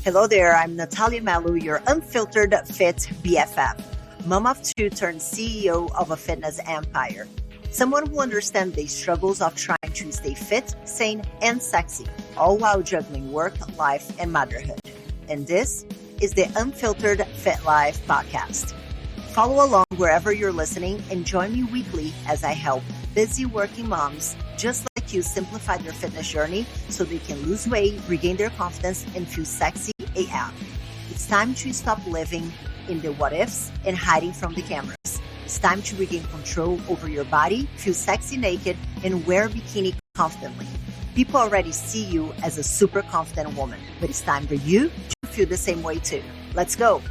Hello there, I'm Nathalia Melo, your unfiltered fit BFF, mom of two turned CEO of a fitness empire. Someone who understands the struggles of trying to stay fit, sane, and sexy, all while juggling work, life, and motherhood. And this is the Unfiltered Fit Life podcast. Follow along wherever you're listening and join me weekly as I help busy working moms just like you simplify their fitness journey so they can lose weight, regain their confidence, and feel sexy AF. It's time to stop living in the what ifs and hiding from the cameras. It's time to regain control over your body, feel sexy naked, and wear a bikini confidently. People already see you as a super confident woman, but it's time for you to feel the same way too. Let's go.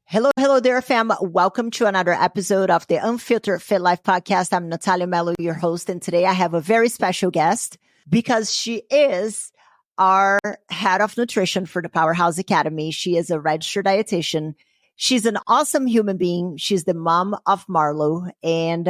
Hello there, fam. Welcome to another episode of the Unfiltered Fit Life podcast. I'm Nathalia Melo, your host, and today I have a very special guest because she is our head of nutrition for the Powerhouse Academy. She is a registered dietitian. She's an awesome human being. She's the mom of Marlo. And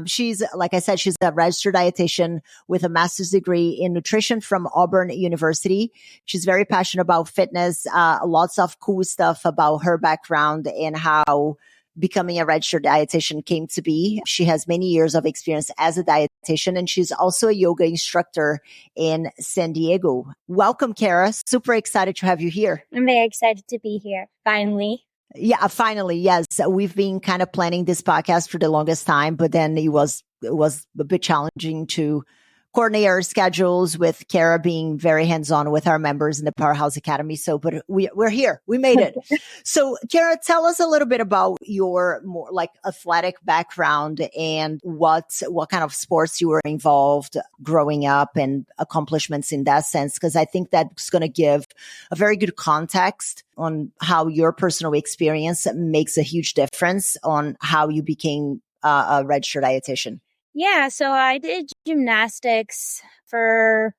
she's, like I said, she's a registered dietitian with a master's degree in nutrition from Auburn University. She's very passionate about fitness, lots of cool stuff about her background and how becoming a registered dietitian came to be. She has many years of experience as a dietitian, and she's also a yoga instructor in San Diego. Welcome, Kara. Super excited to have you here. I'm very excited to be here, finally. Yeah, finally, yes. We've been kind of planning this podcast for the longest time, but then it was a bit challenging to coordinate our schedules with Kara being very hands-on with our members in the Powerhouse Academy. So, but we're here. We made it. So, Kara, tell us a little bit about your more like athletic background and what kind of sports you were involved growing up and accomplishments in that sense, because I think that's going to give a very good context on how your personal experience makes a huge difference on how you became a registered dietitian. Yeah, so I did gymnastics for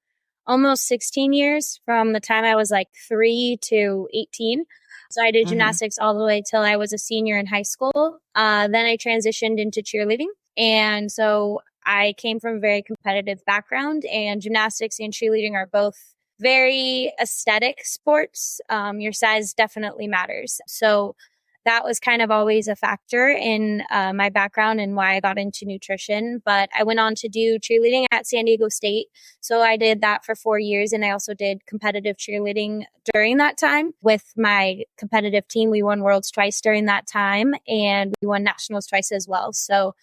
almost 16 years from the time I was like 3 to 18. So I did gymnastics all the way till I was a senior in high school. Then I transitioned into cheerleading. And so I came from a very competitive background, and gymnastics and cheerleading are both very aesthetic sports. Your size definitely matters. So that was kind of always a factor in my background and why I got into nutrition. But I went on to do cheerleading at San Diego State. So I did that for 4 years. And I also did competitive cheerleading during that time with my competitive team. We won worlds twice during that time, and we won nationals twice as well. So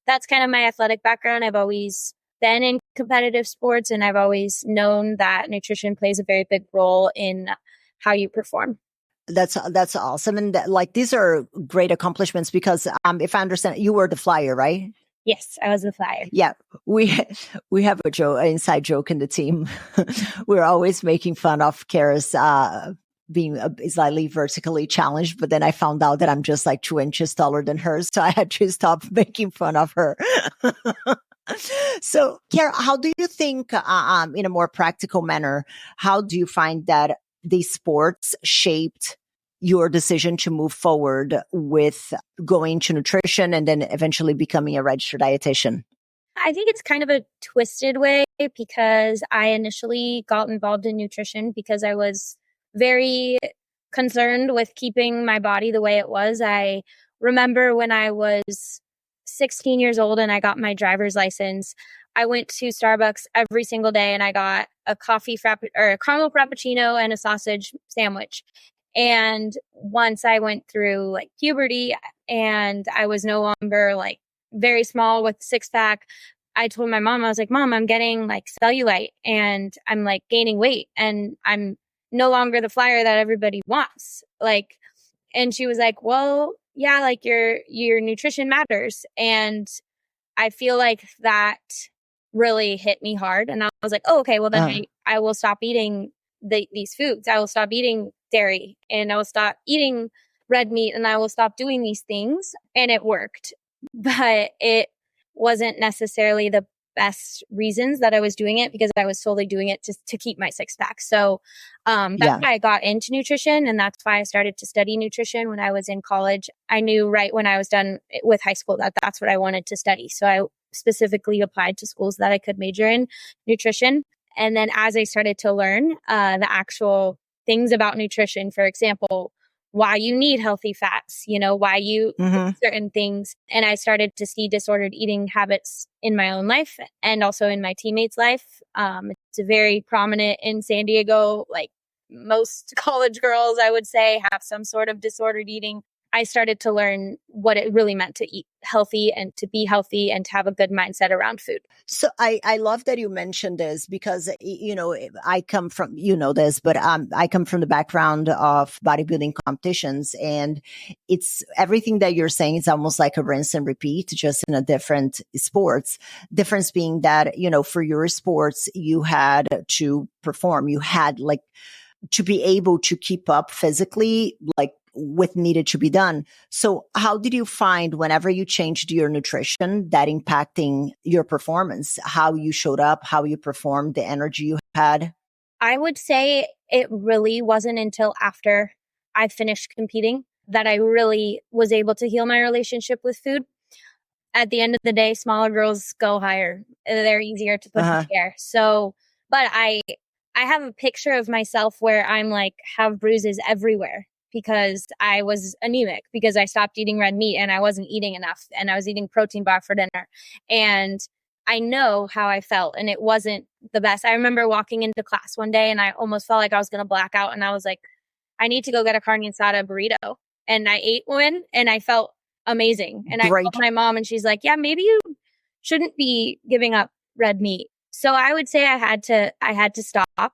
that's kind of my athletic background. I've always been in competitive sports, and I've always known that nutrition plays a very big role in how you perform. That's awesome. And these are great accomplishments because if I understand, you were the flyer, right? Yes, I was the flyer. Yeah, we have an inside joke in the team. We're always making fun of Kara's being slightly vertically challenged, but then I found out that I'm just like 2 inches taller than her, so I had to stop making fun of her. So, Kara, how do you think, in a more practical manner, how do you find that these sports shaped your decision to move forward with going to nutrition and then eventually becoming a registered dietitian? I think it's kind of a twisted way because I initially got involved in nutrition because I was very concerned with keeping my body the way it was. I remember when I was 16 years old and I got my driver's license, I went to Starbucks every single day and I got a a caramel frappuccino and a sausage sandwich. And once I went through like puberty and I was no longer like very small with 6-pack, I told my mom, I was like, Mom, I'm getting like cellulite and I'm like gaining weight and I'm no longer the flyer that everybody wants. Like, and she was like, well, yeah, like your nutrition matters. And I feel like that really hit me hard. And I was like, oh, okay, well then I will stop eating these foods. I will stop eating dairy and I will stop eating red meat and I will stop doing these things. And it worked, but it wasn't necessarily the best reasons that I was doing it because I was solely doing it to keep my 6-pack. So that's why I got into nutrition. And that's why I started to study nutrition when I was in college. I knew right when I was done with high school that that's what I wanted to study. So I specifically applied to schools that I could major in nutrition. And then as I started to learn the actual things about nutrition, for example, why you need healthy fats, why you eat certain things. And I started to see disordered eating habits in my own life and also in my teammates' life. It's very prominent in San Diego. Like most college girls, I would say, have some sort of disordered eating. I started to learn what it really meant to eat healthy and to be healthy and to have a good mindset around food. So I love that you mentioned this because, I come from, this, but I come from the background of bodybuilding competitions, and it's everything that you're saying is almost like a rinse and repeat, just in a different sports. Difference being that, for your sports, you had to perform, you had like to be able to keep up physically, like what needed to be done. So how did you find whenever you changed your nutrition that impacting your performance, how you showed up, how you performed, the energy you had? I would say it really wasn't until after I finished competing that I really was able to heal my relationship with food. At the end of the day, smaller girls go higher. They're easier to put in the air. So, but I have a picture of myself where I'm like, have bruises everywhere, because I was anemic, because I stopped eating red meat and I wasn't eating enough, and I was eating protein bar for dinner. And I know how I felt, and it wasn't the best. I remember walking into class one day and I almost felt like I was going to black out. And I was like, I need to go get a carne asada burrito. And I ate one and I felt amazing. And I called my mom and she's like, yeah, maybe you shouldn't be giving up red meat. So I would say I had to stop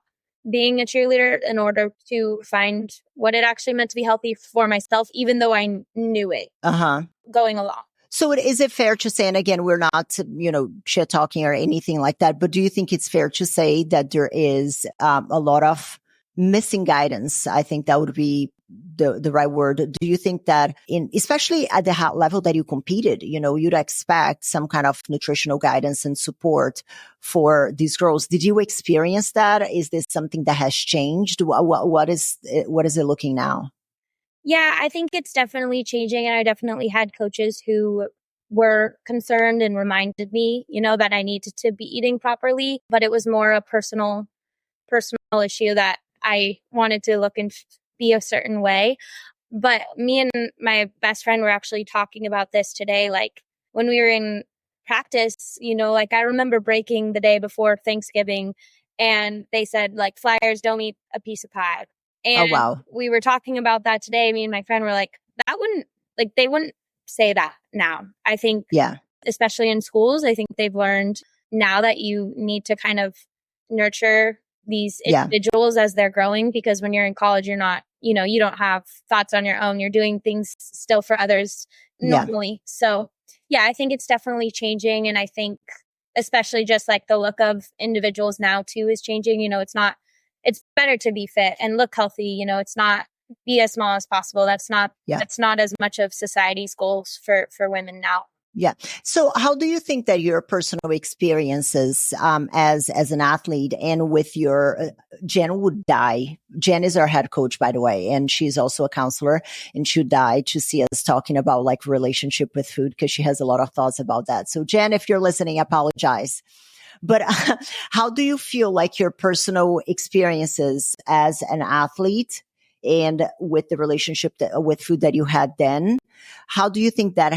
being a cheerleader in order to find what it actually meant to be healthy for myself, even though I knew it going along. So is it fair to say, and again, we're not, shit talking or anything like that, but do you think it's fair to say that there is a lot of missing guidance? I think that would be the right word. Do you think that especially at the level that you competed, you'd expect some kind of nutritional guidance and support for these girls? Did you experience that? Is this something that has changed? What is it looking now? Yeah, I think it's definitely changing. And I definitely had coaches who were concerned and reminded me, that I needed to be eating properly, but it was more a personal issue that I wanted to look and be a certain way. But me and my best friend were actually talking about this today. Like when we were in practice, like I remember breaking the day before Thanksgiving, and they said like flyers don't eat a piece of pie. And we were talking about that today. Me and my friend were like, they wouldn't say that now. I think, especially in schools, I think they've learned now that you need to kind of nurture these individuals as they're growing, because when you're in college, you're not, you don't have thoughts on your own. You're doing things still for others normally. So yeah, I think it's definitely changing. And I think especially just like the look of individuals now too is changing. It's better to be fit and look healthy. It's not be as small as possible. That's not as much of society's goals for women now. Yeah. So how do you think that your personal experiences as an athlete and with your Jen would die? Jen is our head coach, by the way, and she's also a counselor, and she would die to see us talking about like relationship with food, because she has a lot of thoughts about that. So Jen, if you're listening, I apologize. But how do you feel like your personal experiences as an athlete and with the relationship with food that you had then, how do you think that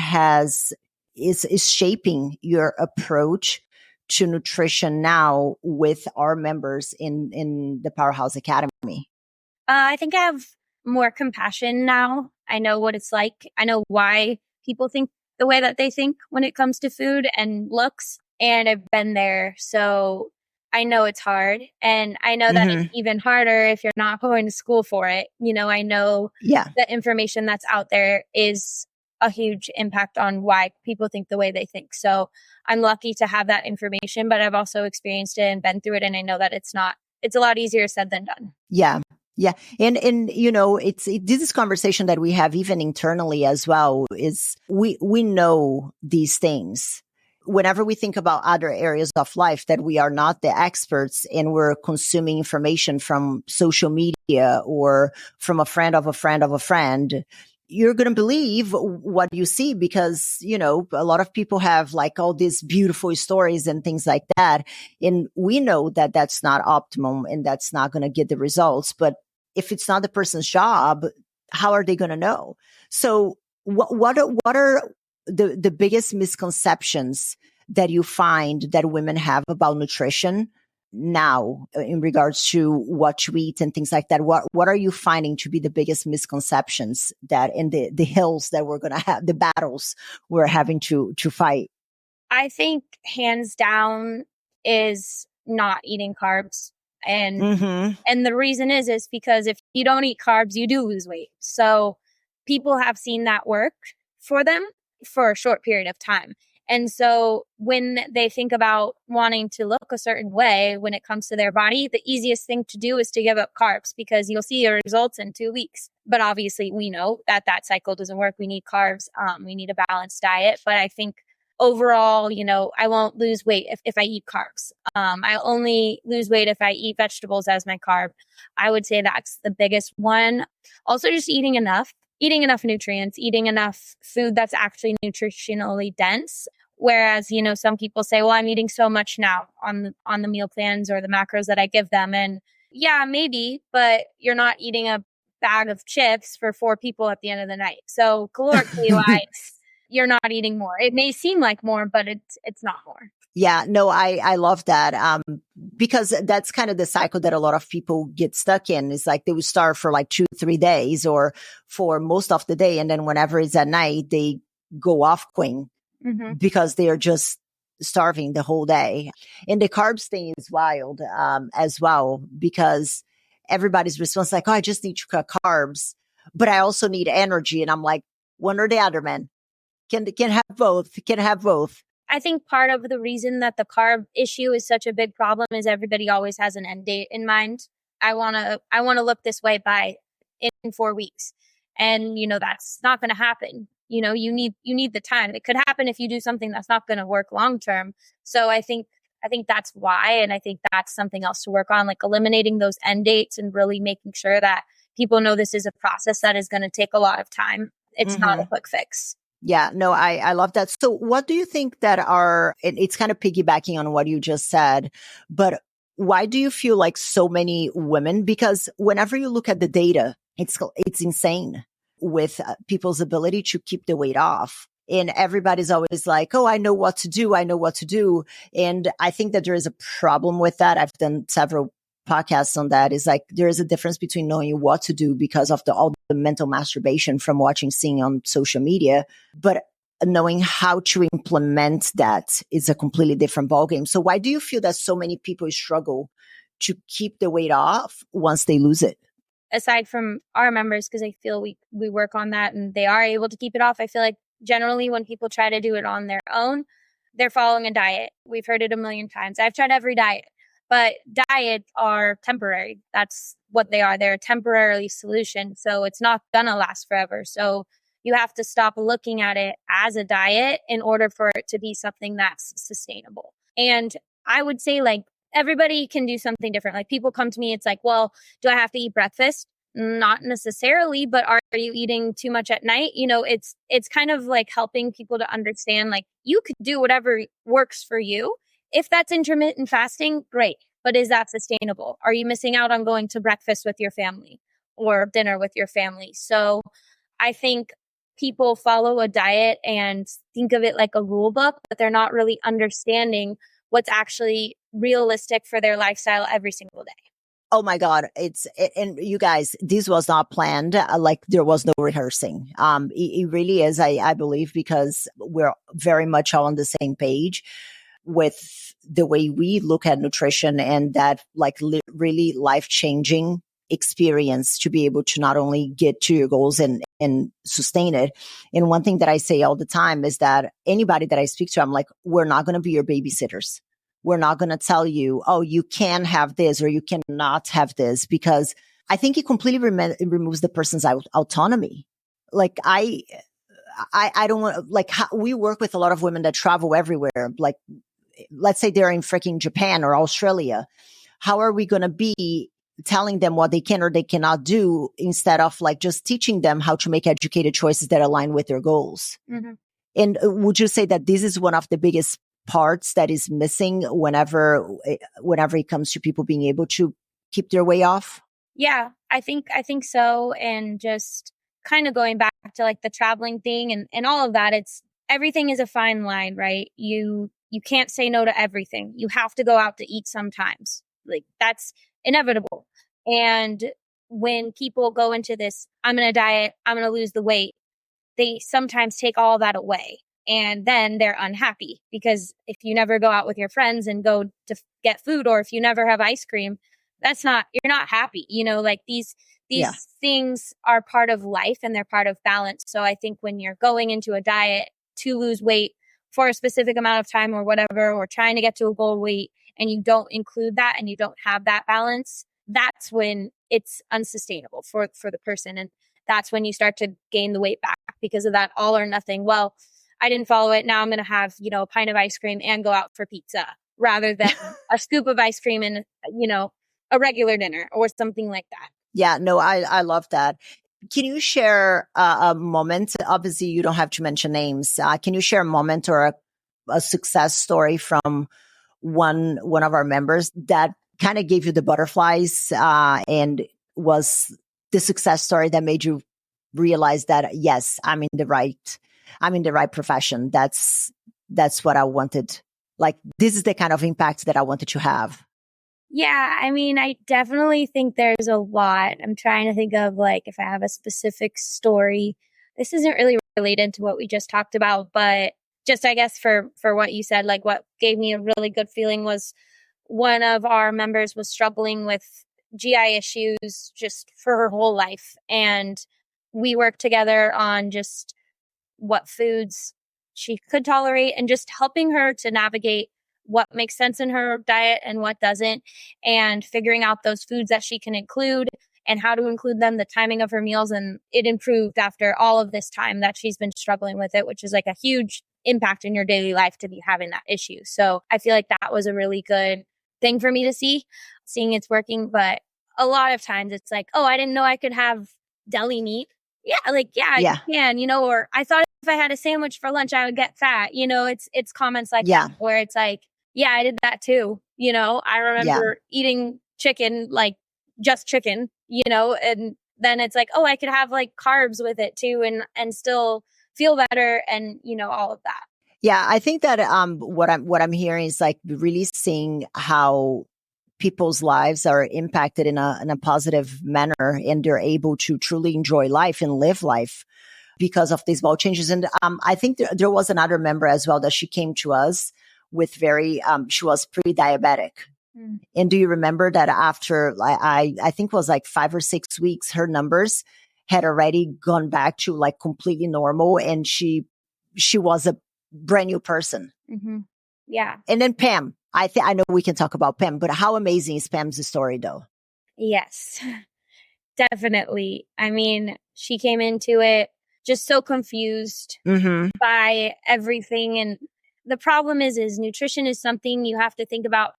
is shaping your approach to nutrition now with our members in the Powerhouse Academy? I think I have more compassion now. I know what it's like. I know why people think the way that they think when it comes to food and looks. And I've been there. So I know it's hard. And I know that it's even harder if you're not going to school for it. I know the information that's out there is a huge impact on why people think the way they think. So I'm lucky to have that information, but I've also experienced it and been through it. And I know that it's a lot easier said than done. Yeah. Yeah. And this is conversation that we have even internally as well, is we know these things. Whenever we think about other areas of life that we are not the experts and we're consuming information from social media or from a friend of a friend of a friend, you're going to believe what you see because, you know, a lot of people have like all these beautiful stories and things like that. And we know that that's not optimum and that's not going to get the results. But if it's not the person's job, how are they going to know? So what are the biggest misconceptions that you find that women have about nutrition now in regards to what to eat and things like that? What are you finding to be the biggest misconceptions that in the hills that we're going to have, the battles we're having to fight? I think hands down is not eating carbs. And the reason is because if you don't eat carbs, you do lose weight. So people have seen that work for them for a short period of time. And so when they think about wanting to look a certain way when it comes to their body, the easiest thing to do is to give up carbs because you'll see your results in 2 weeks. But obviously we know that that cycle doesn't work. We need carbs. We need a balanced diet. But I think overall, you know, I won't lose weight if I eat carbs. I only lose weight if I eat vegetables as my carb. I would say that's the biggest one. Also just eating enough nutrients, eating enough food that's actually nutritionally dense. Whereas, you know, some people say, well, I'm eating so much now on the meal plans or the macros that I give them. And yeah, maybe, but you're not eating a bag of chips for 4 people at the end of the night. So calorically wise, you're not eating more. It may seem like more, but it's not more. Yeah, no, I love that. Because that's kind of the cycle that a lot of people get stuck in. It's like they would starve for like 2-3 days or for most of the day. And then whenever it's at night, they go off queen because they are just starving the whole day. And the carbs thing is wild, as well, because everybody's response like, oh, I just need to cut carbs, but I also need energy. And I'm like, one or the other, man. Can have both. Can have both. I think part of the reason that the carb issue is such a big problem is everybody always has an end date in mind. I want to look this way by in 4 weeks. And, you know, that's not going to happen. You know, you need the time. It could happen if you do something that's not going to work long term. So I think that's why. And I think that's something else to work on, like eliminating those end dates and really making sure that people know this is a process that is going to take a lot of time. It's not a quick fix. Yeah, no, I love that. So what do you think that it's kind of piggybacking on what you just said, but why do you feel like so many women, because whenever you look at the data, it's insane with people's ability to keep the weight off. And everybody's always like, oh, I know what to do. I know what to do. And I think that there is a problem with that. I've done several podcasts on that. Is like, there is a difference between knowing what to do because of all the mental masturbation from seeing on social media, but knowing how to implement that is a completely different ballgame. So why do you feel that so many people struggle to keep the weight off once they lose it? Aside from our members, because I feel we work on that and they are able to keep it off. I feel like generally when people try to do it on their own, they're following a diet. We've heard it a million times. I've tried every diet, but diets are temporary. That's what they are. They're a temporary solution. So it's not going to last forever. So you have to stop looking at it as a diet in order for it to be something that's sustainable. And I would say like everybody can do something different. Like people come to me, it's like, well, do I have to eat breakfast? Not necessarily, but are you eating too much at night? You know, it's kind of like helping people to understand, like you could do whatever works for you. If that's intermittent fasting, great. But is that sustainable? Are you missing out on going to breakfast with your family or dinner with your family? So I think people follow a diet and think of it like a rule book, but they're not really understanding what's actually realistic for their lifestyle every single day. Oh my God. And you guys, this was not planned. Like there was no rehearsing. It really is, I believe, because we're very much all on the same page with the way we look at nutrition and that like really life-changing experience to be able to not only get to your goals and sustain it. And one thing that I say all the time is that anybody that I speak to, I'm like, we're not going to be your babysitters. We're not going to tell you, oh, you can have this or you cannot have this, because I think it completely removes the person's autonomy. Like I don't want, like we work with a lot of women that travel everywhere. Like, let's say they're in freaking Japan or Australia. How are we going to be telling them what they can or they cannot do instead of like just teaching them how to make educated choices that align with their goals. Mm-hmm. And would you say that this is one of the biggest parts that is missing whenever it comes to people being able to keep their way off? Yeah, I think so. And just kind of going back to like the traveling thing and all of that, everything is a fine line, right? You can't say no to everything. You have to go out to eat sometimes. Like that's inevitable. And when people go into this, I'm going to diet, I'm going to lose the weight, they sometimes take all that away. And then they're unhappy because if you never go out with your friends and go to get food, or if you never have ice cream, you're not happy. Like these things are part of life and they're part of balance. So I think when you're going into a diet to lose weight for a specific amount of time or whatever, or trying to get to a goal weight, and you don't include that and you don't have that balance, that's when it's unsustainable for the person. And that's when you start to gain the weight back because of that all or nothing. Well, I didn't follow it. Now I'm going to have, a pint of ice cream and go out for pizza rather than a scoop of ice cream and, a regular dinner or something like that. Yeah, no, I love that. Can you share a moment? Obviously, you don't have to mention names. Can you share a moment or a success story from one of our members that kind of gave you the butterflies and was the success story that made you realize that, yes, I'm in the right profession. That's what I wanted. Like, this is the kind of impact that I wanted to have. Yeah, I mean, I definitely think there's a lot. I'm trying to think of like if I have a specific story. This isn't really related to what we just talked about, but just I guess for what you said, like what gave me a really good feeling was one of our members was struggling with GI issues just for her whole life. And we worked together on just what foods she could tolerate and just helping her to navigate what makes sense in her diet and what doesn't, and figuring out those foods that she can include and how to include them, the timing of her meals. And it improved after all of this time that she's been struggling with it, which is like a huge impact in your daily life to be having that issue. So I feel like that was a really good thing for me to seeing it's working. But a lot of times it's like, oh, I didn't know I could have deli meat. Yeah, you can, or I thought if I had a sandwich for lunch, I would get fat. It's comments like that where it's like, yeah, I did that too. I remember eating chicken, like just chicken, and then it's like, oh, I could have like carbs with it too and still feel better and, all of that. Yeah, I think that what I'm hearing is like really seeing how people's lives are impacted in a positive manner and they're able to truly enjoy life and live life because of these small changes. And I think there was another member as well that she came to us with she was pre-diabetic. Mm. And do you remember that after I think it was like 5 or 6 weeks, her numbers had already gone back to like completely normal and she was a brand new person. Mm-hmm. Yeah. And then Pam, I know we can talk about Pam, but how amazing is Pam's story though? Yes, definitely. I mean, she came into it just so confused by everything. And the problem is nutrition is something you have to think about.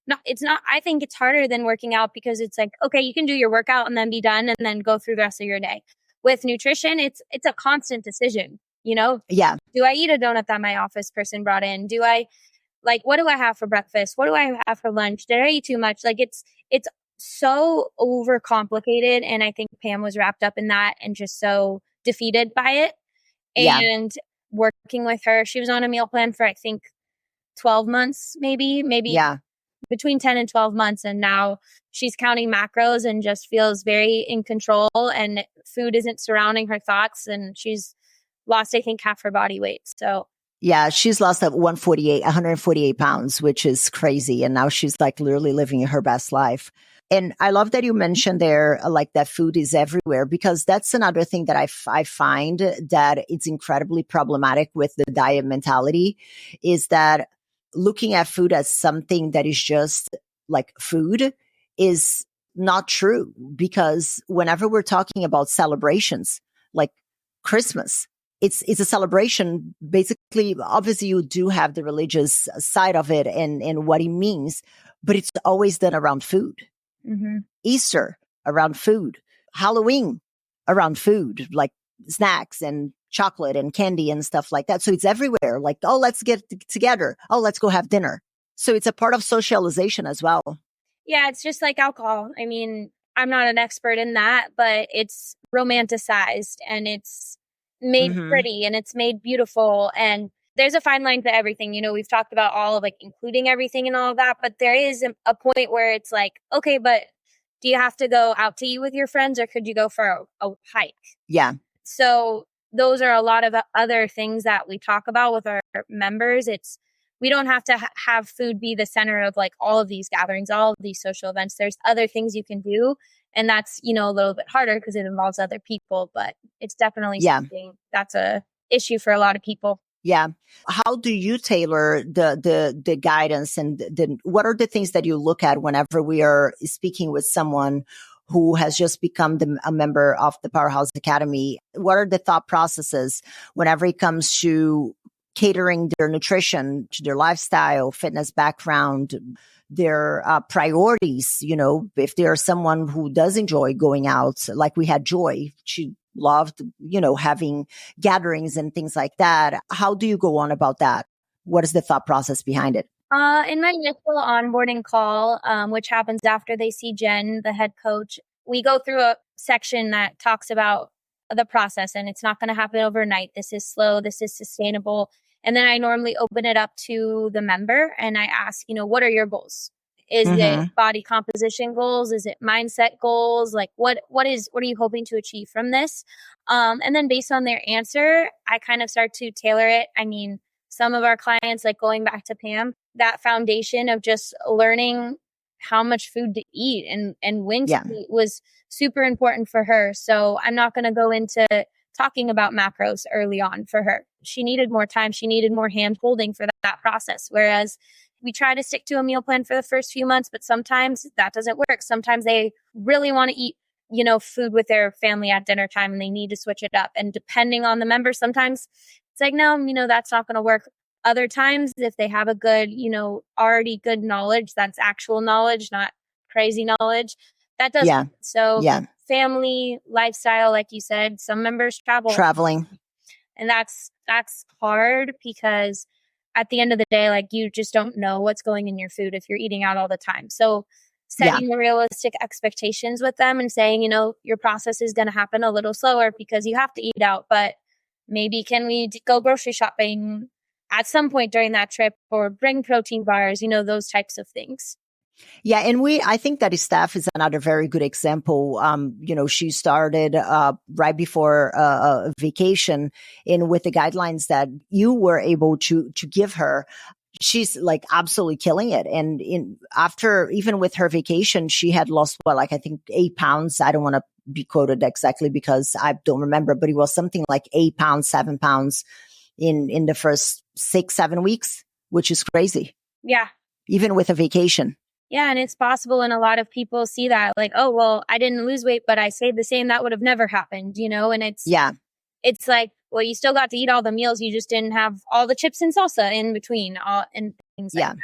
No, it's not. I think it's harder than working out because it's like, okay, you can do your workout and then be done and then go through the rest of your day. With nutrition, it's a constant decision, Yeah. Do I eat a donut that my office person brought in? Do I what do I have for breakfast? What do I have for lunch? Did I eat too much? Like it's so overcomplicated. And I think Pam was wrapped up in that and just so defeated by it. And working with her, she was on a meal plan for, I think, 12 months, maybe between 10 and 12 months. And now she's counting macros and just feels very in control and food isn't surrounding her thoughts. And she's lost, I think, half her body weight. So yeah, she's lost 148 pounds, which is crazy. And now she's like literally living her best life. And I love that you mentioned there, like that food is everywhere, because that's another thing that I find that it's incredibly problematic with the diet mentality is that looking at food as something that is just like food is not true. Because whenever we're talking about celebrations, like Christmas, it's a celebration. Basically, obviously you do have the religious side of it and what it means, but it's always done around food. Easter around food, Halloween around food, like snacks and chocolate and candy and stuff like that. So it's everywhere. Like, oh, let's get together. Oh, let's go have dinner. So it's a part of socialization as well. Yeah, it's just like alcohol. I mean, I'm not an expert in that, but it's romanticized and it's made pretty and it's made beautiful. And there's a fine line to everything. You know, we've talked about all of like including everything and all of that, but there is a point where it's like, okay, but do you have to go out to eat with your friends or could you go for a hike? Yeah. So those are a lot of other things that we talk about with our members. We don't have to have food be the center of like all of these gatherings, all of these social events. There's other things you can do. And that's, you know, a little bit harder because it involves other people, but it's definitely something that's a issue for a lot of people. Yeah. How do you tailor the guidance and what are the things that you look at whenever we are speaking with someone who has just become a member of the Powerhouse Academy? What are the thought processes whenever it comes to catering their nutrition to their lifestyle, fitness background, their priorities? You know, if there's someone who does enjoy going out, like we had Joy, she loved, you know, having gatherings and things like that. How do you go on about that? What is the thought process behind it? In my initial onboarding call, which happens after they see Jen, the head coach, we go through a section that talks about the process and it's not going to happen overnight. This is slow. This is sustainable. And then I normally open it up to the member and I ask, you know, what are your goals? Is it body composition goals? Is it mindset goals? Like what are you hoping to achieve from this? And then based on their answer, I kind of start to tailor it. I mean, some of our clients, like going back to Pam, that foundation of just learning how much food to eat and when to eat was super important for her. So I'm not going to go into talking about macros early on for her. She needed more time. She needed more hand holding for that process. Whereas we try to stick to a meal plan for the first few months, but sometimes that doesn't work. Sometimes they really want to eat, you know, food with their family at dinner time and they need to switch it up. And depending on the member, sometimes it's like, no, you know, that's not going to work. Other times, if they have a good, you know, already good knowledge, that's actual knowledge, not crazy knowledge, that does. Yeah. So family, lifestyle, like you said, some members traveling. And that's hard because at the end of the day, like you just don't know what's going in your food if you're eating out all the time. So setting realistic expectations with them and saying, you know, your process is going to happen a little slower because you have to eat out, but maybe can we go grocery shopping at some point during that trip or bring protein bars, you know, those types of things. Yeah. And I think that Steph is another very good example. You know, she started, right before, a vacation and with the guidelines that you were able to give her, she's like absolutely killing it. And after, even with her vacation, she had lost I think 8 pounds. I don't want to be quoted exactly because I don't remember, but it was something like 8 pounds, 7 pounds in the first 6-7 weeks, which is crazy. Yeah. Even with a vacation. Yeah. And it's possible. And a lot of people see that like, oh, well, I didn't lose weight, but I stayed the same. That would have never happened, you know? And it's like, well, you still got to eat all the meals. You just didn't have all the chips and salsa in between and things like that.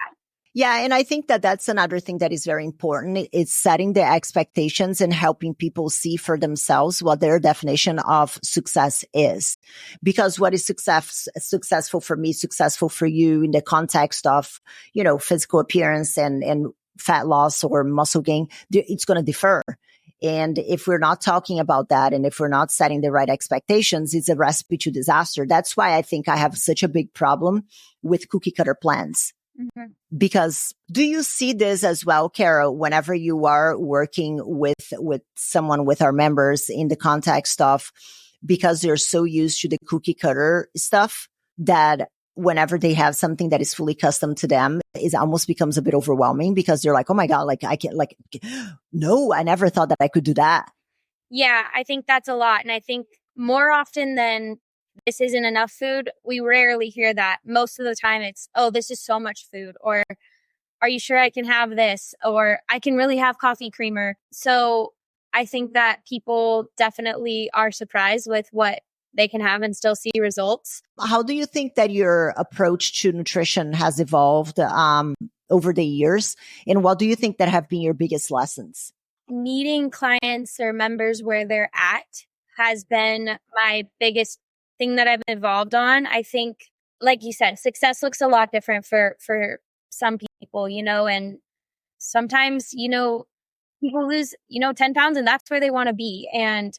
Yeah. And I think that that's another thing that is very important. It's setting the expectations and helping people see for themselves what their definition of success is. Because what is successful for me, successful for you in the context of, you know, physical appearance and fat loss or muscle gain, it's going to differ. And if we're not talking about that and if we're not setting the right expectations, it's a recipe to disaster. That's why I think I have such a big problem with cookie cutter plans. Mm-hmm. Because do you see this as well, Carol, whenever you are working with someone, with our members in the context of, because they're so used to the cookie cutter stuff that whenever they have something that is fully custom to them, it almost becomes a bit overwhelming because they're like, oh my God, like I can't, like, no, I never thought that I could do that. Yeah, I think that's a lot. And I think more often than this isn't enough food, we rarely hear that. Most of the time it's, oh, this is so much food, or are you sure I can have this? Or I can really have coffee creamer. So I think that people definitely are surprised with what they can have and still see results. How do you think that your approach to nutrition has evolved over the years? And what do you think that have been your biggest lessons? meeting clients or members where they're at has been my biggest thing that I've evolved on. I think, like you said, success looks a lot different for some people, and sometimes, people lose, 10 pounds and that's where they want to be. And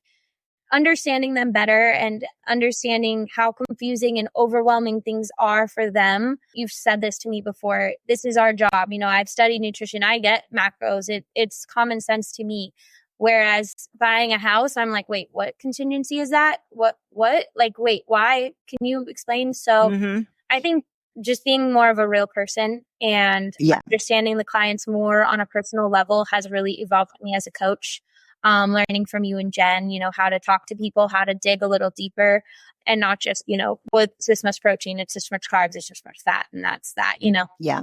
understanding them better and understanding how confusing and overwhelming things are for them. You've said this to me before. This is our job. I've studied nutrition. I get macros. It's common sense to me. Whereas buying a house, I'm like, wait, what contingency is that? What? Like, wait, why? Can you explain? So I think just being more of a real person and understanding the clients more on a personal level has really evolved me as a coach. Learning from you and Jen, how to talk to people, how to dig a little deeper and not just, what's this much protein, it's this much carbs, it's this much fat, and that's that, Yeah.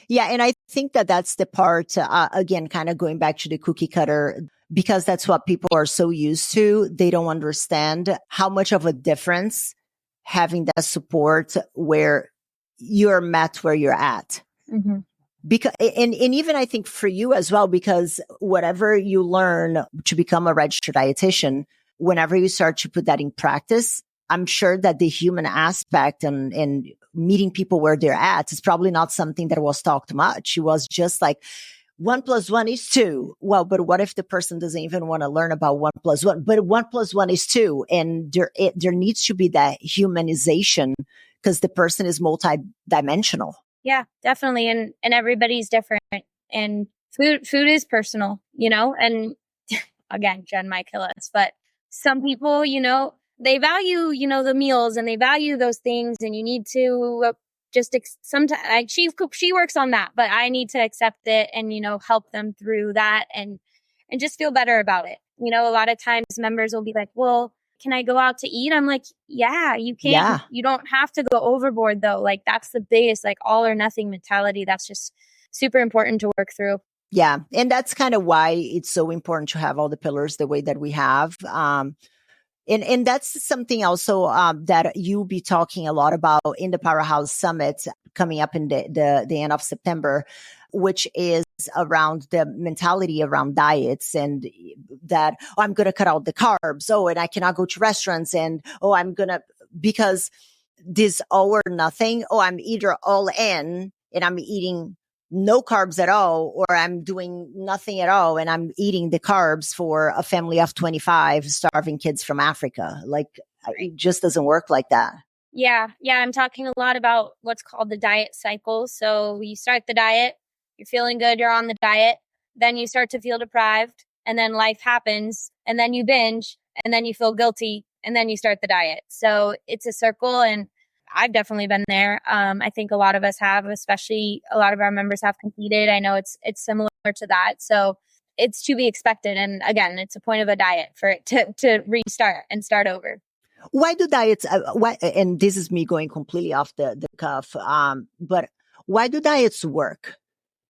Yeah. And I think that that's the part, again, kind of going back to the cookie cutter, because that's what people are so used to. They don't understand how much of a difference having that support where you're met where you're at. Mm-hmm. Because, and even I think for you as well, because whatever you learn to become a registered dietitian, whenever you start to put that in practice, I'm sure that the human aspect and meeting people where they're at is probably not something that was talked much. It was just like 1 + 1 is 2. Well, but what if the person doesn't even want to learn about 1 + 1? But 1 + 1 is 2. And there needs to be that humanization because the person is multidimensional. Yeah, definitely. And everybody's different. And food is personal, and again, Jen might kill us, but some people, they value, the meals and they value those things, and you need to sometimes she works on that, but I need to accept it and, help them through that and just feel better about it. A lot of times members will be like, well, can I go out to eat? I'm like, yeah, you can. Yeah. You don't have to go overboard though. Like that's the biggest, like all or nothing mentality. That's just super important to work through. Yeah. And that's kind of why it's so important to have all the pillars the way that we have. And that's something also that you'll be talking a lot about in the Powerhouse Summit coming up in the end of September, which is around the mentality around diets and that, oh, I'm going to cut out the carbs. Oh, and I cannot go to restaurants. And, oh, because this all or nothing. Oh, I'm either all in and I'm eating no carbs at all, or I'm doing nothing at all and I'm eating the carbs for a family of 25 starving kids from Africa. Like it just doesn't work like that. Yeah. I'm talking a lot about what's called the diet cycle. So you start the diet, you're feeling good, you're on the diet, then you start to feel deprived, and then life happens, and then you binge, and then you feel guilty, and then you start the diet. So it's a circle, and I've definitely been there. I think a lot of us have, especially a lot of our members have completed. I know it's similar to that. So it's to be expected. And again, it's a point of a diet for it to restart and start over. Why do diets, and this is me going completely off the cuff, but why do diets work?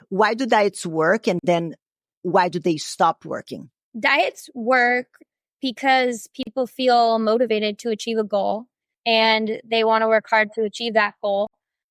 Why do diets work? And then why do they stop working? Diets work because people feel motivated to achieve a goal and they want to work hard to achieve that goal.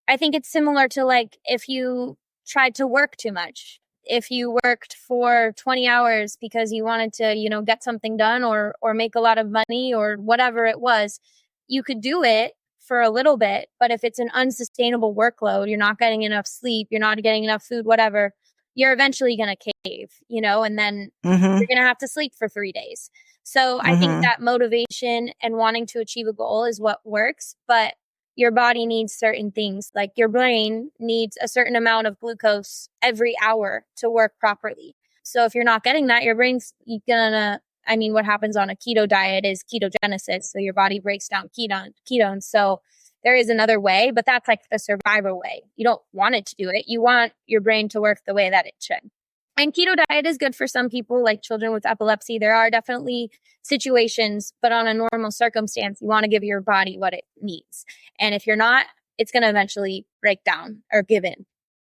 I think it's similar to like if you tried to work too much. If you worked for 20 hours because you wanted to, get something done or make a lot of money or whatever it was, you could do it for a little bit. But if it's an unsustainable workload, you're not getting enough sleep, you're not getting enough food, whatever, you're eventually going to cave, and then you're going to have to sleep for 3 days. So I think that motivation and wanting to achieve a goal is what works, but your body needs certain things. Like your brain needs a certain amount of glucose every hour to work properly. So if you're not getting that, your brain's what happens on a keto diet is ketogenesis. So your body breaks down ketones. So there is another way, but that's like the survivor way. You don't want it to do it. You want your brain to work the way that it should. And keto diet is good for some people, like children with epilepsy. There are definitely situations, but on a normal circumstance, you want to give your body what it needs. And if you're not, it's going to eventually break down or give in.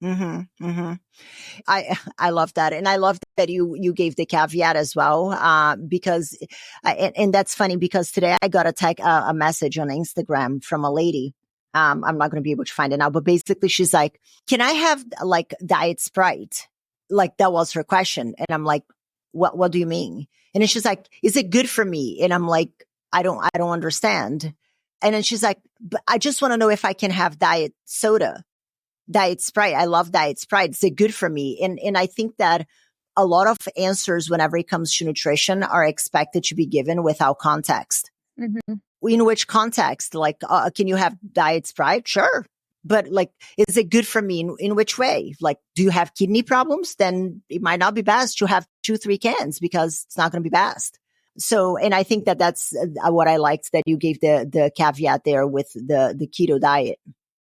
I love that. And I love that you gave the caveat as well, because, and that's funny because today I got a message on Instagram from a lady. I'm not going to be able to find it now, but basically she's like, can I have like Diet Sprite? Like that was her question. And I'm like, what do you mean? And then she's like, is it good for me? And I'm like, I don't understand. And then she's like, but I just want to know if I can have diet soda, diet Sprite. I love diet Sprite. Is it good for me? And I think that a lot of answers whenever it comes to nutrition are expected to be given without context. Mm-hmm. In which context? Like, can you have diet Sprite? Sure. But like, is it good for me? In which way? Like, do you have kidney problems? Then it might not be best to have 2-3 cans because it's not going to be best. So, and I think that that's what I liked that you gave the caveat there with the keto diet.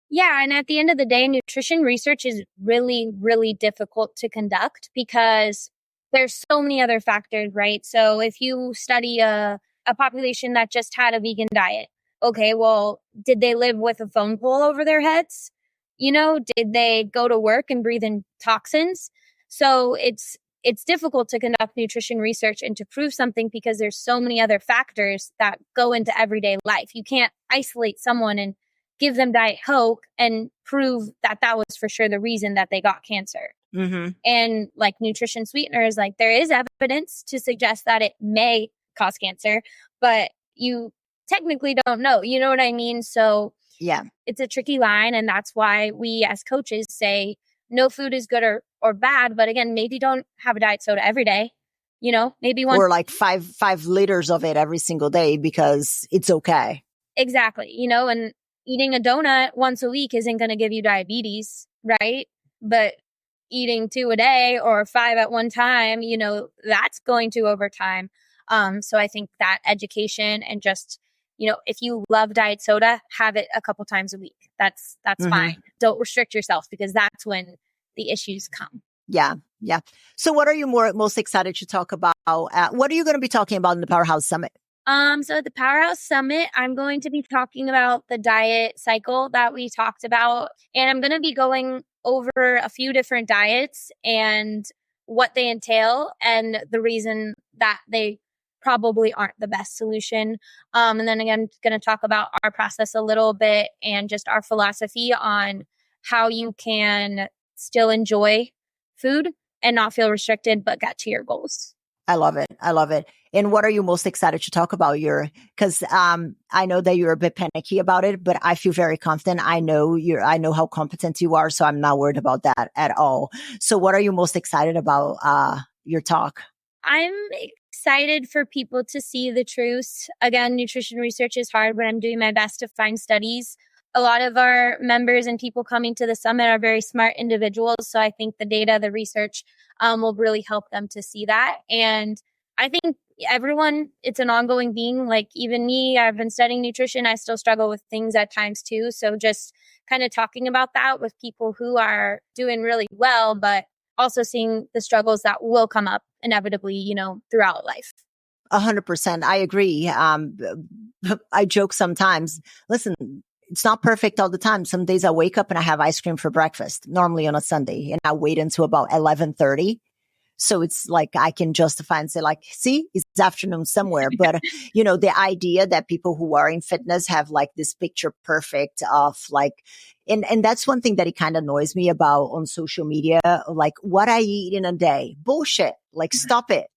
Yeah. And at the end of the day, nutrition research is really, really difficult to conduct because there's so many other factors, right? So if you study a population that just had a vegan diet, okay, well, did they live with a phone pole over their heads? Did they go to work and breathe in toxins? So it's difficult to conduct nutrition research and to prove something because there's so many other factors that go into everyday life. You can't isolate someone and give them Diet Coke and prove that was for sure the reason that they got cancer. Mm-hmm. And like nutrition sweeteners, like there is evidence to suggest that it may cause cancer, but you technically don't know. You know what I mean? So yeah, it's a tricky line. And that's why we as coaches say no food is good or bad. But again, maybe don't have a diet soda every day. Maybe one or like 5 liters of it every single day because it's okay. Exactly. And eating a donut once a week isn't going to give you diabetes, right? But eating 2 a day or 5 at one time, that's going to over time. So I think that education and just, if you love diet soda, have it a couple times a week. That's Mm-hmm. fine. Don't restrict yourself because that's when the issues come. Yeah. Yeah. So what are you most excited to talk about? What are you going to be talking about in the Powerhouse Summit? So at the Powerhouse Summit, I'm going to be talking about the diet cycle that we talked about, and I'm going to be going over a few different diets and what they entail and the reason that they probably aren't the best solution. And then again, going to talk about our process a little bit and just our philosophy on how you can still enjoy food and not feel restricted, but get to your goals. I love it. I love it. And what are you most excited to talk about? Because I know that you're a bit panicky about it, but I feel very confident. I know how competent you are, so I'm not worried about that at all. So what are you most excited about your talk? I'm excited for people to see the truth. Again, nutrition research is hard, but I'm doing my best to find studies. A lot of our members and people coming to the summit are very smart individuals. So I think the data, the research will really help them to see that. And I think everyone, it's an ongoing being. Like even me, I've been studying nutrition. I still struggle with things at times too. So just kind of talking about that with people who are doing really well, but also seeing the struggles that will come up inevitably, throughout life. 100%. I agree. I joke sometimes. Listen, it's not perfect all the time. Some days I wake up and I have ice cream for breakfast, normally on a Sunday, and I wait until about 11:30. So it's like I can justify and say like, see, it's afternoon somewhere. But, the idea that people who are in fitness have like this picture perfect of like, and that's one thing that it kind of annoys me about on social media, like what I eat in a day. Bullshit. Like, stop it.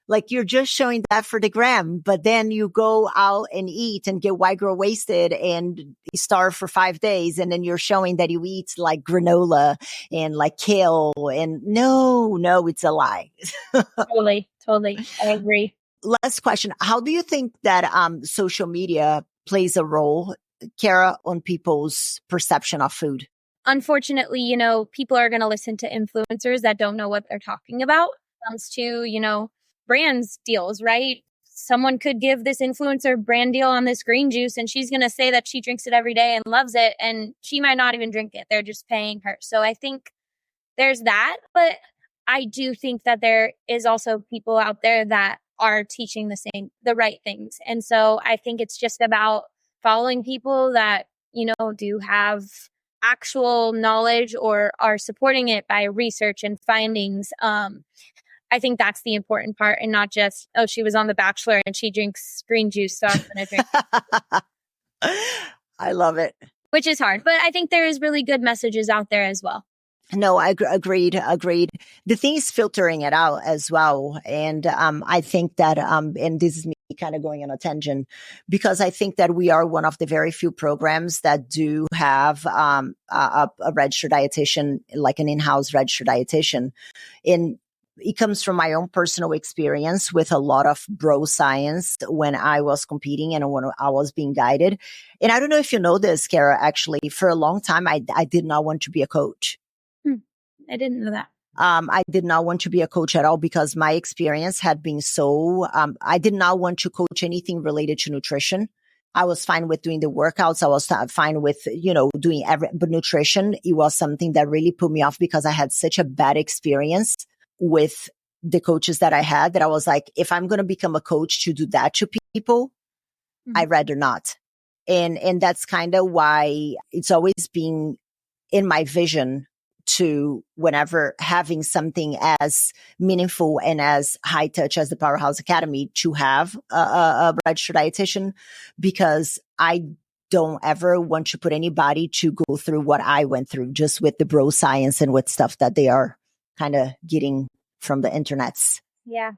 Like you're just showing that for the gram, but then you go out and eat and get white girl wasted and starve for 5 days. And then you're showing that you eat like granola and like kale and no, it's a lie. Totally. I agree. Last question. How do you think that social media plays a role, Kara, on people's perception of food? Unfortunately, people are going to listen to influencers that don't know what they're talking about. Comes to, brands deals, right? Someone could give this influencer brand deal on this green juice and she's going to say that she drinks it every day and loves it. And she might not even drink it. They're just paying her. So I think there's that. But I do think that there is also people out there that are teaching the right things. And so I think it's just about following people that, do have actual knowledge or are supporting it by research and findings. I think that's the important part and not just, oh, she was on The Bachelor and she drinks green juice, so I'm going to drink. I love it. Which is hard. But I think there is really good messages out there as well. No, agreed. The thing is filtering it out as well. And I think that, and this is me kind of going on a tangent, because I think that we are one of the very few programs that do have a registered dietitian, like an in-house registered dietitian. And it comes from my own personal experience with a lot of bro science when I was competing and when I was being guided. And I don't know if you know this, Kara, actually, for a long time, I did not want to be a coach. I didn't know that. I did not want to be a coach at all because my experience had been so, I did not want to coach anything related to nutrition. I was fine with doing the workouts. I was fine with, doing but nutrition, it was something that really put me off because I had such a bad experience with the coaches that I had that I was like, if I'm going to become a coach to do that to people, I'd rather not. And that's kind of why it's always been in my vision to, whenever having something as meaningful and as high touch as the Powerhouse Academy, to have a registered dietitian, because I don't ever want to put anybody to go through what I went through just with the bro science and with stuff that they are kind of getting from the internets. Yeah.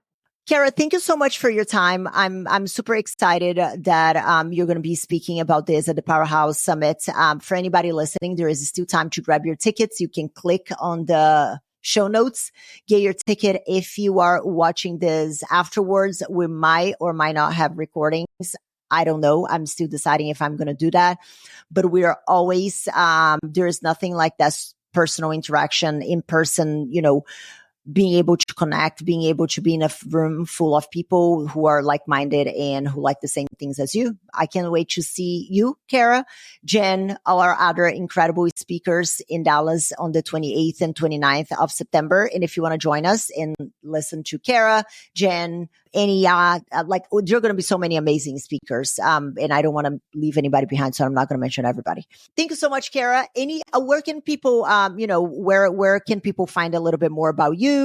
Kara, thank you so much for your time. I'm super excited that you're going to be speaking about this at the Powerhouse Summit. For anybody listening, there is still time to grab your tickets. You can click on the show notes, get your ticket. If you are watching this afterwards, we might or might not have recordings. I don't know. I'm still deciding if I'm going to do that. But we are always, there is nothing like that personal interaction in person, being able to connect, being able to be in a room full of people who are like-minded and who like the same things as you. I can't wait to see you, Kara, Jen, all our other incredible speakers in Dallas on the 28th and 29th of September. And if you want to join us and listen to Kara, Jen, any, there are going to be so many amazing speakers. And I don't want to leave anybody behind, so I'm not going to mention everybody. Thank you so much, Kara. Where can people, where can people find a little bit more about you?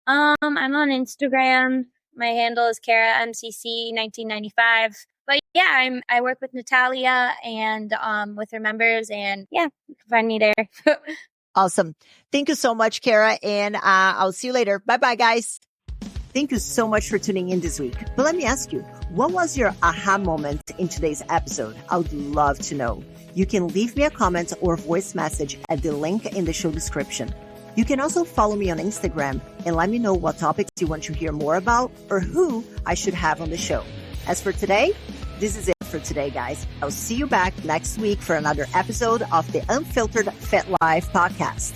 I'm on Instagram. My handle is KaraMCC1995. But yeah, I work with Nathalia and with her members, and yeah, you can find me there. Awesome. Thank you so much, Kara, and I'll see you later. Bye-bye, guys. Thank you so much for tuning in this week. But let me ask you, what was your aha moment in today's episode? I would love to know. You can leave me a comment or voice message at the link in the show description. You can also follow me on Instagram and let me know what topics you want to hear more about or who I should have on the show. As for today, this is it for today, guys. I'll see you back next week for another episode of the Unfiltered Fit Life podcast.